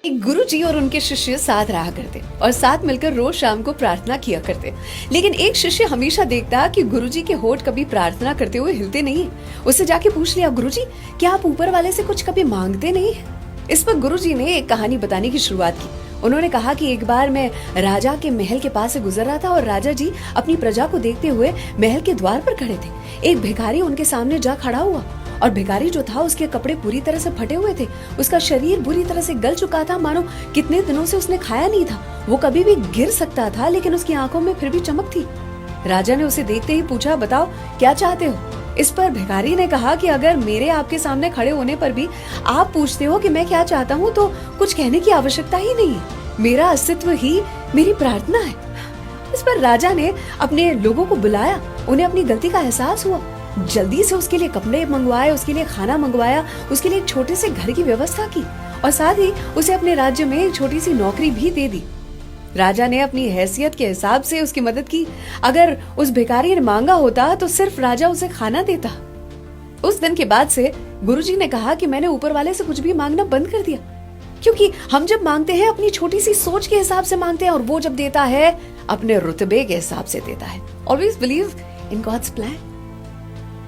एक गुरुजी और उनके शिष्य साथ रहा करते और साथ मिलकर रोज शाम को प्रार्थना किया करते। लेकिन एक शिष्य हमेशा देखता कि गुरुजी के होठ कभी प्रार्थना करते हुए हिलते नहीं। उससे जाके पूछ लिया, गुरुजी क्या आप ऊपर वाले से कुछ कभी मांगते नहीं? इस पर गुरुजी ने एक कहानी बताने की शुरुआत की। उन्होंने कहा कि एक बार मैं राजा के महल के पास से गुजर रहा था और राजा जी अपनी प्रजा को देखते हुए महल के द्वार पर खड़े थे। एक भिखारी उनके सामने जा खड़ा हुआ और भिखारी जो था उसके कपड़े पूरी तरह से फटे हुए थे। उसका शरीर बुरी तरह से गल चुका था, मानो कितने दिनों से उसने खाया नहीं था। वो कभी भी गिर सकता था, लेकिन उसकी आंखों में फिर भी चमक थी। राजा ने उसे देखते ही पूछा, बताओ क्या चाहते हो? इस पर भिखारी ने कहा कि अगर मेरे आपके सामने खड़े होने पर भी आप पूछते हो कि मैं क्या चाहता हूँ तो कुछ कहने की आवश्यकता ही नहीं है। मेरा अस्तित्व ही मेरी प्रार्थना है। इस पर राजा ने अपने लोगों को बुलाया। उन्हें अपनी गलती का एहसास हुआ। जल्दी से उसके लिए कपड़े मंगवाए, उसके लिए खाना मंगवाया, उसके लिए एक छोटे से घर की व्यवस्था की और साथ ही उसे अपने राज्य में एक छोटी सी नौकरी भी दे दी। राजा ने अपनी हैसियत के हिसाब से उसकी मदद की। अगर उस भिखारी ने मांगा होता तो सिर्फ राजा उसे खाना देता। उस दिन के बाद से गुरुजी ने कहा कि मैंने ऊपर वाले से कुछ भी मांगना बंद कर दिया, क्योंकि हम जब मांगते हैं अपनी छोटी सी सोच के हिसाब से मांगते हैं और वो जब देता है अपने रुतबे के हिसाब से देता है। Always believe in God's plan.